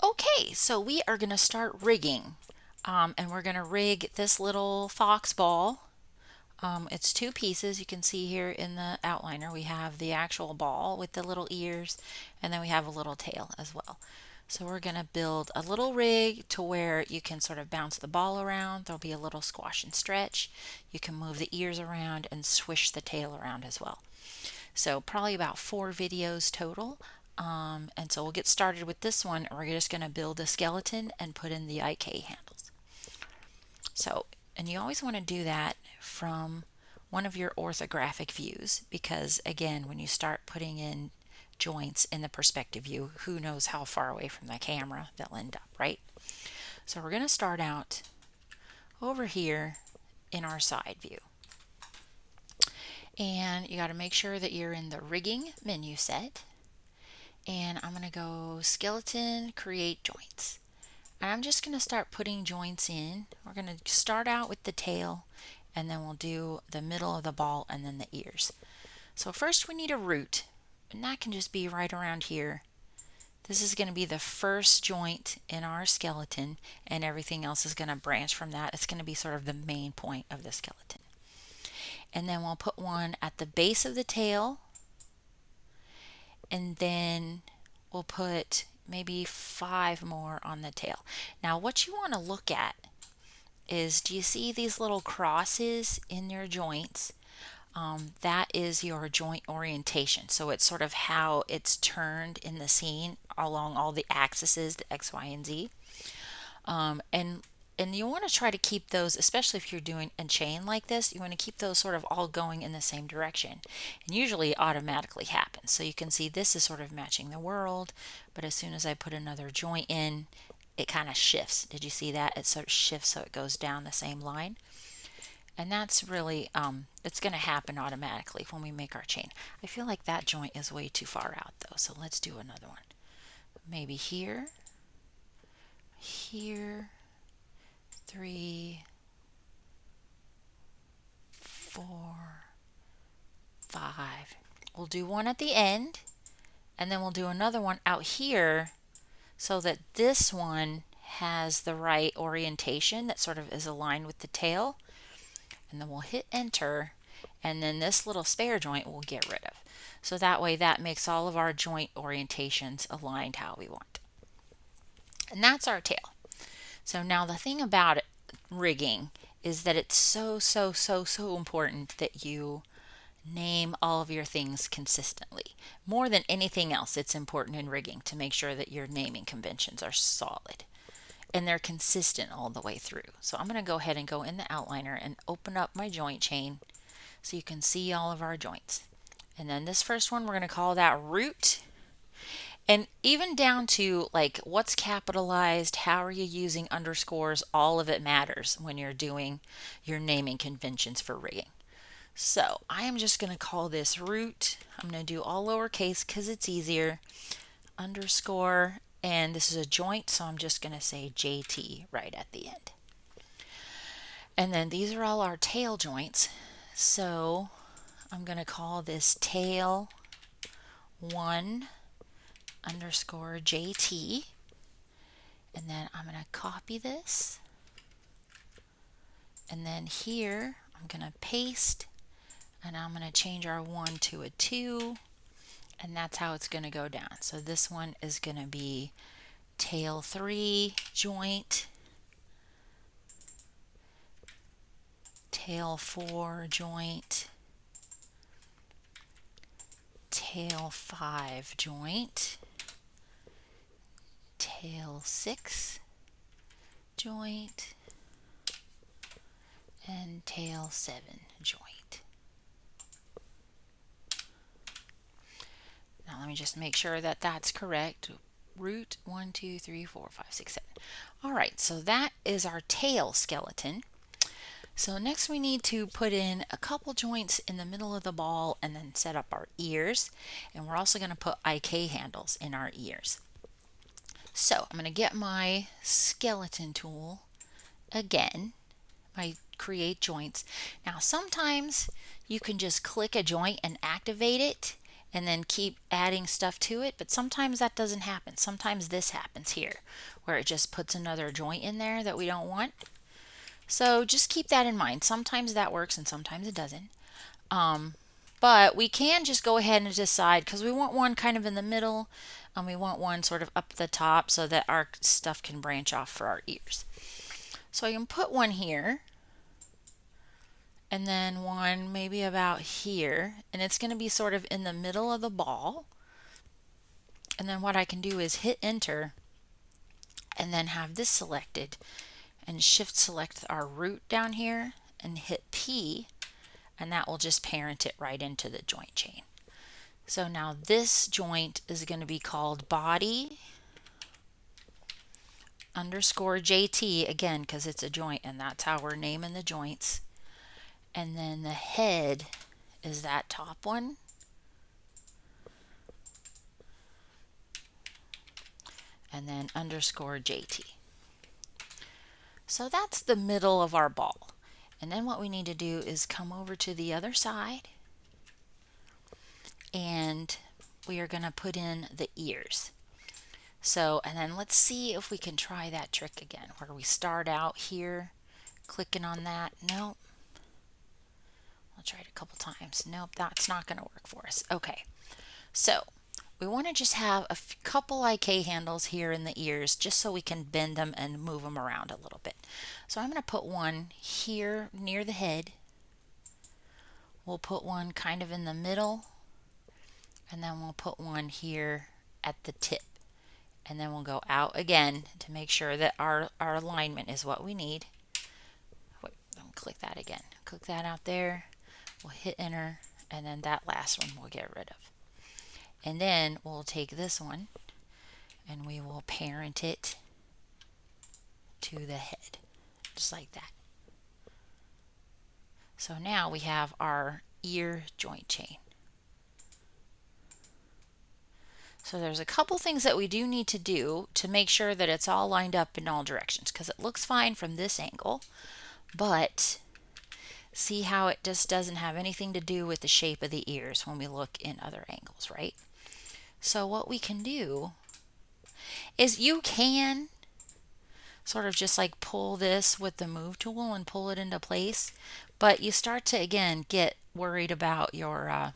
Okay, so we are going to start rigging. And we're going to rig this little fox ball. It's two pieces. You can see here in the outliner we have the actual ball with the little ears, and then we have a little tail as well. So we're going to build a little rig to where you can sort of bounce the ball around. There'll be a little squash and stretch. You can move the ears around and swish the tail around as well. So probably about 4 videos total. And so we'll get started with this one. We're just going to build a skeleton and put in the IK handles. So, and you always want to do that from one of your orthographic views, because again, when you start putting in joints in the perspective view, who knows how far away from the camera they'll end up, right? So we're going to start out over here in our side view. And you got to make sure that you're in the rigging menu set. And I'm going to go skeleton, create joints. And I'm just going to start putting joints in. We're going to start out with the tail, and then we'll do the middle of the ball and then the ears. So first we need a root, and that can just be right around here. This is going to be the first joint in our skeleton, and everything else is going to branch from that. It's going to be sort of the main point of the skeleton. And then we'll put one at the base of the tail, and then we'll put maybe 5 more on the tail. Now what you want to look at is, do you see these little crosses in your joints? That is your joint orientation. So it's sort of how it's turned in the scene along all the axes, the X, Y, and Z. And you want to try to keep those, especially if you're doing a chain like this, you want to keep those sort of all going in the same direction. And usually it automatically happens. So you can see this is sort of matching the world, but as soon as I put another joint in, it kind of shifts. Did you see that? It sort of shifts so it goes down the same line. And that's really, it's going to happen automatically when we make our chain. I feel like that joint is way too far out though, so let's do another one. Maybe here, here, 3, 4, 5. We'll do one at the end, and then we'll do another one out here so that this one has the right orientation that sort of is aligned with the tail. And then we'll hit enter, and then this little spare joint we'll get rid of. So that way that makes all of our joint orientations aligned how we want. And that's our tail. So now the thing about it, rigging, is that it's so important that you name all of your things consistently. More than anything else, it's important in rigging to make sure that your naming conventions are solid and they're consistent all the way through. So I'm going to go ahead and go in the outliner and open up my joint chain so you can see all of our joints. And then this first one, we're going to call that root. And even down to like what's capitalized, how are you using underscores, all of it matters when you're doing your naming conventions for rigging. So I am just going to call this root. I'm going to do all lowercase because it's easier. Underscore, and this is a joint, so I'm just going to say JT right at the end. And then these are all our tail joints. So I'm going to call this tail 1 underscore JT. And then I'm going to copy this. And then here I'm going to paste, and I'm going to change our 1 to a 2. And that's how it's going to go down. So this one is going to be tail 3 joint, tail 4 joint, tail 5 joint, tail 6 joint, and tail 7 joint. Now let me just make sure that that's correct. Root 1, 2, 3, 4, 5, 6, 7. All right, so that is our tail skeleton. So next we need to put in a couple joints in the middle of the ball and then set up our ears. And we're also going to put IK handles in our ears. So I'm going to get my skeleton tool again, my create joints. Now sometimes you can just click a joint and activate it, and then keep adding stuff to it. But sometimes that doesn't happen. Sometimes this happens here where it just puts another joint in there that we don't want. So just keep that in mind. Sometimes that works and sometimes it doesn't. But we can just go ahead and decide, because we want one kind of in the middle and we want one sort of up the top so that our stuff can branch off for our ears. So I can put one here and then one maybe about here, and it's going to be sort of in the middle of the ball. And then what I can do is hit enter and then have this selected and shift select our root down here and hit P, and that will just parent it right into the joint chain. So now this joint is going to be called body underscore JT, again because it's a joint and that's how we're naming the joints. And then the head is that top one. And then underscore JT. So that's the middle of our ball. And then what we need to do is come over to the other side and we are going to put in the ears. So, and then let's see if we can try that trick again where we start out here clicking on that. Nope. I'll try it a couple times. Nope, that's not going to work for us. Okay, so we want to just have a couple IK handles here in the ears just so we can bend them and move them around a little bit. So I'm going to put one here near the head. We'll put one kind of in the middle, and then we'll put one here at the tip. And then we'll go out again to make sure that our alignment is what we need. Wait, don't click that again. Click that out there. We'll hit enter, and then that last one we'll get rid of. And then we'll take this one and we will parent it to the head, just like that. So now we have our ear joint chain. So there's a couple things that we do need to do to make sure that it's all lined up in all directions, because it looks fine from this angle, but see how it just doesn't have anything to do with the shape of the ears when we look in other angles, right? So what we can do is you can sort of just like pull this with the move tool and pull it into place, but you start to again get worried about your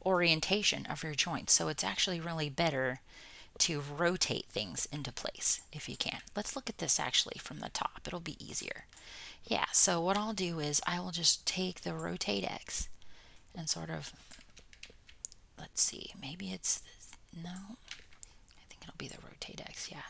orientation of your joints. So it's actually really better to rotate things into place if you can. Let's look at this actually from the top. It'll be easier. Yeah, so what I'll do is I will just take the rotate X and sort of, let's see, maybe it's this, no, I think it'll be the rotate X, yeah.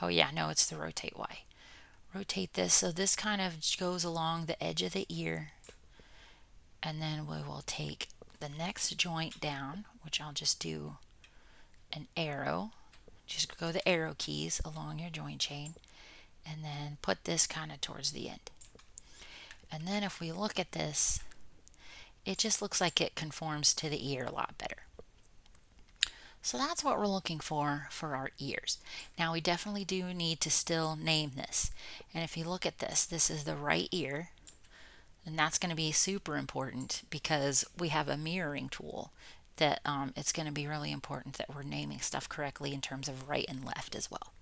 Oh yeah, no, it's the rotate Y. Rotate this so this kind of goes along the edge of the ear, and then we will take the next joint down, which I'll just do an arrow. Just go the arrow keys along your joint chain, and then put this kind of towards the end. And then if we look at this, it just looks like it conforms to the ear a lot better. So that's what we're looking for our ears. Now we definitely do need to still name this. And if you look at this, this is the right ear, and that's going to be super important because we have a mirroring tool that it's going to be really important that we're naming stuff correctly in terms of right and left as well.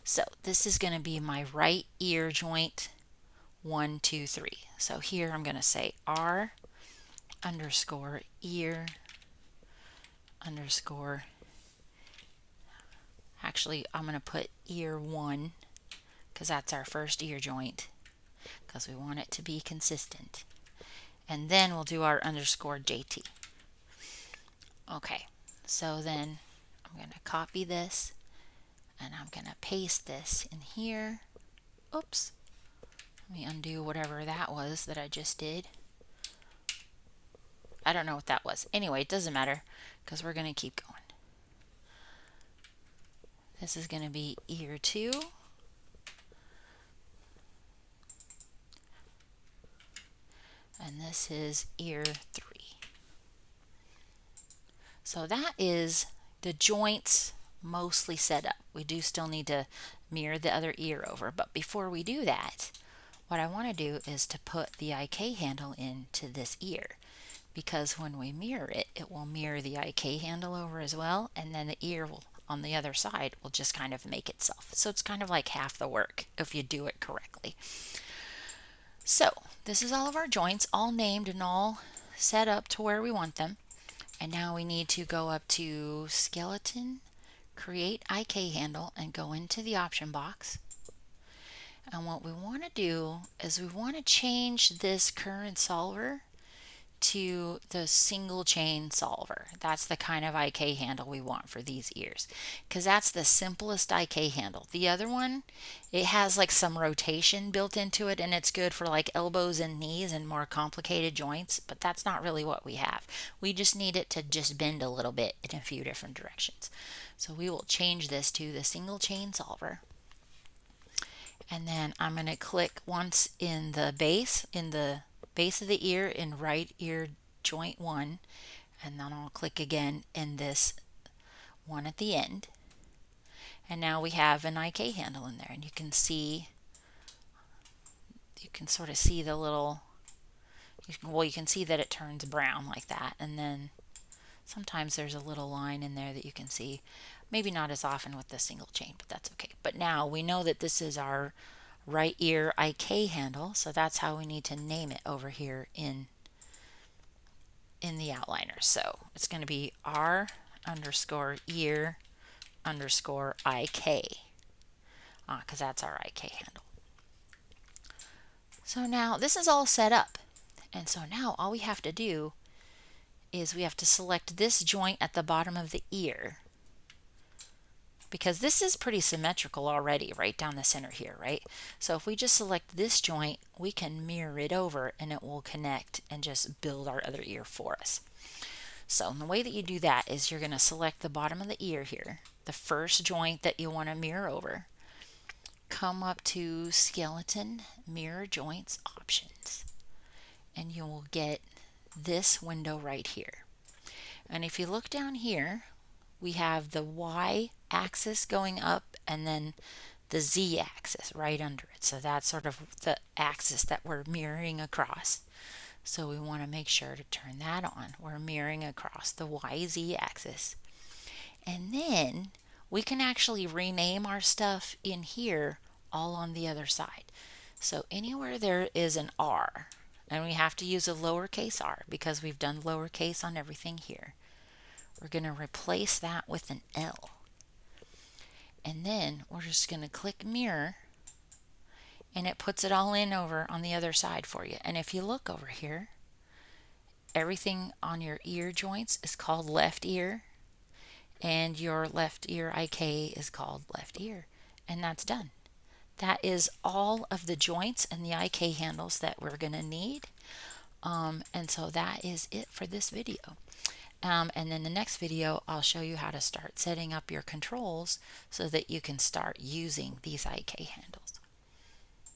So this is going to be my right ear joint 1, 2, 3. So here I'm going to say R underscore ear underscore, actually I'm going to put ear 1 because that's our first ear joint because we want it to be consistent. And then we'll do our underscore JT. Okay, so then I'm going to copy this and I'm going to paste this in here. Oops. Let me undo whatever that was that I just did. I don't know what that was. Anyway, it doesn't matter because we're going to keep going. This is going to be ear 2. And this is ear 3. So that is the joints mostly set up. We do still need to mirror the other ear over, but before we do that, what I want to do is to put the IK handle into this ear, because when we mirror it, it will mirror the IK handle over as well, and then the ear will, on the other side, will just kind of make itself. So it's kind of like half the work if you do it correctly. So this is all of our joints, all named and all set up to where we want them. And now we need to go up to Skeleton, Create IK Handle, and go into the option box. And what we want to do is we want to change this current solver to the single chain solver. That's the kind of IK handle we want for these ears, because that's the simplest IK handle. The other one, it has like some rotation built into it, and it's good for like elbows and knees and more complicated joints, but that's not really what we have. We just need it to just bend a little bit in a few different directions. So we will change this to the single chain solver. And then I'm going to click once in the base of the ear in right ear joint 1, and then I'll click again in this one at the end, and now we have an IK handle in there. And you can sort of see the little, you can see that it turns brown like that, and then sometimes there's a little line in there that you can see, maybe not as often with the single chain, but that's okay. But now we know that this is our right ear IK handle, so that's how we need to name it over here in the outliner. So it's going to be R underscore ear underscore IK, because that's our IK handle. So now this is all set up, and so now all we have to do is we have to select this joint at the bottom of the ear, because this is pretty symmetrical already right down the center here, right? So if we just select this joint, we can mirror it over and it will connect and just build our other ear for us. So the way that you do that is you're going to select the bottom of the ear here, the first joint that you want to mirror over, come up to Skeleton, Mirror Joints Options, and you will get this window right here. And if you look down here, we have the Y axis going up and then the Z axis right under it. So that's sort of the axis that we're mirroring across. So we want to make sure to turn that on. We're mirroring across the YZ axis. And then we can actually rename our stuff in here all on the other side. So anywhere there is an R, and we have to use a lowercase r because we've done lowercase on everything here, we're going to replace that with an L. And then we're just going to click mirror, and it puts it all in over on the other side for you. And if you look over here, everything on your ear joints is called left ear, and your left ear IK is called left ear, and that's done. That is all of the joints and the IK handles that we're going to need. And so that is it for this video. And then the next video, I'll show you how to start setting up your controls so that you can start using these IK handles.